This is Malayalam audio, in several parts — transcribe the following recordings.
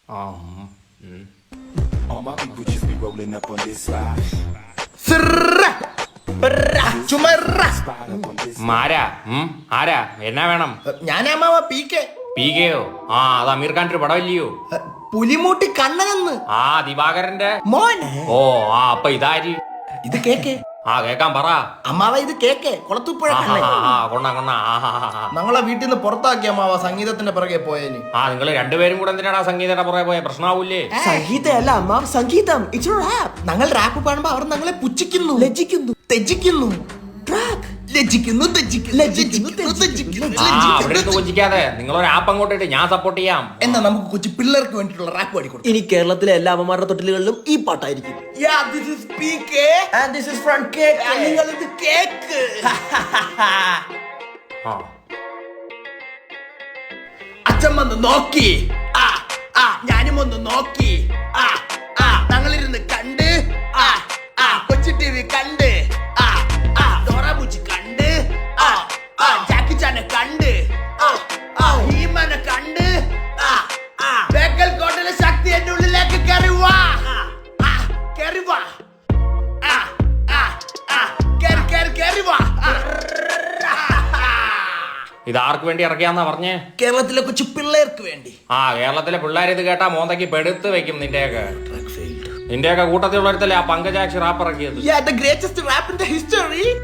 All my people just be rolling up on this side. ആരാ ആരാ എന്നാ വേണം? ഞാനമ്മാവ പി കെ. പീകയോ? ആ അത് അമീർ ഖാന്റെ ഒരു പടമല്ലയോ? പുലിമൂട്ടി കണ്ണനെന്ന്. ആ ദിവാകരന്റെ മോനെ. ഓ ആ അപ്പൊ ഇതാര്? ഇത് കേക്കെ. ആ കേക്കാൻ പറ. അമ്മാവ ഇത് കേക്കെ. കുളത്തൂപ്പുഴ കണ്ണൻ. കൊണ്ണ ഞങ്ങളെ വീട്ടിൽ നിന്ന് പുറത്താക്കി അമ്മാവ സംഗീതത്തിന്റെ പിറകെ പോയേന്. ആ നിങ്ങൾ രണ്ടുപേരും കൂടെ എന്തിനാടാ സംഗീതയുടെ പുറകെ പോയ? പ്രശ്നമാവൂലേ? സംഗീതമല്ല അമ്മാവ സംഗീതം. ഞങ്ങൾ റാപ്പ് പാടുമ്പോ അവർ ഞങ്ങളെ പുച്ഛിക്കുന്നു, ലജ്ജിക്കുന്നു, തെജിക്കുന്നു. കൊഞ്ചിക്കാതെ നിങ്ങളൊരു ആപ്പ് അങ്ങോട്ട് ഇട്ട് ഞാൻ സപ്പോർട്ട് ചെയ്യാം. എന്നാ നമുക്ക് കൊച്ചു പിള്ളേർക്ക് വേണ്ടിയിട്ടുള്ള റാപ്പ് പാടിക്കൊടുക്കും. ഇനി കേരളത്തിലെ എല്ലാ അമ്മമാരുടെ തൊട്ടിലുകളിലും ഈ പാട്ടായിരിക്കും. അച്ഛൻ വന്ന് നോക്കി, ഞാനും ഒന്ന് നോക്കി, ഞങ്ങളിരുന്ന് കണ്ട്, കൊച്ചു ടി വി കണ്ട്, ഡോറാബുച്ചി കണ്ട്, ജാക്കി ചാനെ കണ്ട്, ഹീമനെ കണ്ട്, ബേക്കൽ കോട്ടയിലെ ശക്തി എന്റെ ഉള്ളിലേക്ക് കയറി വാ, കയറി വാ, കയറി വാ. ഇത് ആർക്ക് വേണ്ടി ഇറക്കിയാന്നാ പറഞ്ഞേ? കേരളത്തിലെ കൊച്ചു പിള്ളേർക്ക് വേണ്ടി. കേരളത്തിലെ പിള്ളേർ ഇത് കേട്ടാ മോന്തയ്ക്ക് പെടുത്ത് വെക്കും. നിന്റെയൊക്കെ കൂട്ടത്തിലുള്ളവരത്തല്ലേ ആ പങ്കജാക്ഷി റാപ്പ് ഇറക്കിയത്?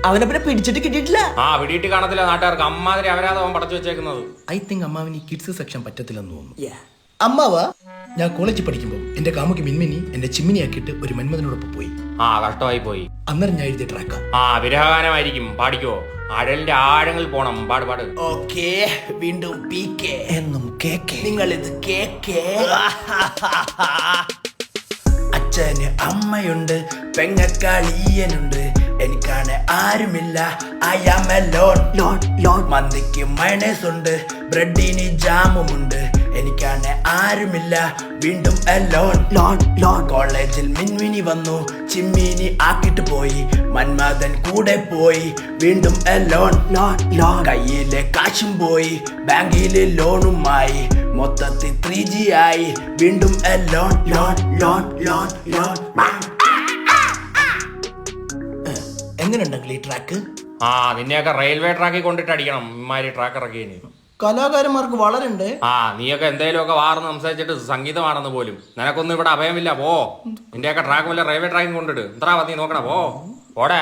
അവനെ പിന്നെ പിടിച്ചിട്ട് കിട്ടിയിട്ടില്ല. പിടിയിട്ട് കാണത്തില്ല നാട്ടുകാർക്ക്. അമ്മാതിരി അവരാതെ അവൻ പടച്ചു വെച്ചേക്കുന്നത്. ഐ തിങ്ക് അമ്മാവിന് കിഡ്സ് സെക്ഷൻ പറ്റത്തില്ലെന്ന് തോന്നുന്നു. അമ്മാവ ഞാൻ കോളേജിൽ പഠിക്കുമ്പോൾ എന്റെ കാമുക്ക് മിൻമിനി എന്റെ ചിമ്മിനി ആക്കിയിട്ട് ഒരു മന്മഥനോടൊപ്പം പോയി. കഷ്ടമായി പോയി. അന്നേരം ഞാൻ എഴുതിയ ട്രാക്കാ. വിരഹഗാനമായിരിക്കും. പാടിക്കോ. അഴലിന്റെ ആഴങ്ങളിൽ പോണം. പാട്. ഓക്കേ, വീണ്ടും പി കെ എന്നും കേക്കെ. നിങ്ങൾ ഇത് കേക്കെ. അച്ഛന് അമ്മയുണ്ട്, പെങ്ങക്കാളിയനുണ്ട്, എനിക്കാണ് ആരുമില്ല. I am alone. മന്തിക്ക് മയണൈസ് ഉണ്ട്, ബ്രെഡിന് ജാമുമുണ്ട്, എനിക്കാണ് ആരുമില്ല. വീണ്ടും എലോൺ. കോളേജിൽ മിൻമിനി വന്നു, ചിമ്മിനി ആക്കിട്ട് പോയി, മന്മഥൻ കൂടെ പോയി. വീണ്ടും എലോൺ. കയ്യിലെ കാശും പോയി, ബാങ്കിലെ ലോണുമായി, മൊത്തത്തിൽ 3G ആയി. വീണ്ടും എലോൺ. എങ്ങനെയുണ്ടെങ്കിൽ ഈ ട്രാക്ക്? നിന്നെയൊക്കെ റെയിൽവേ ട്രാക്കിൽ കൊണ്ടിട്ട് അടിക്കണം. ഇമാതിരി ട്രാക്ക് ഇറക്കിയതിന് കലാകാരന്മാർക്ക് വളരെ ഉണ്ട്. നീയൊക്കെ എന്തേലുമൊക്കെ വാർന്ന് സംസാരിച്ചിട്ട് സംഗീതമാണെന്ന് പോലും. നിനക്കൊന്നും ഇവിടെ അഭയമില്ല. പോ. നിന്റെയൊക്കെ ട്രാക്ക് വല്ല റെയിൽവേ ട്രാക്കിൽ കൊണ്ടിട്ട്. എത്ര നീ നോക്കണ? പോടെ.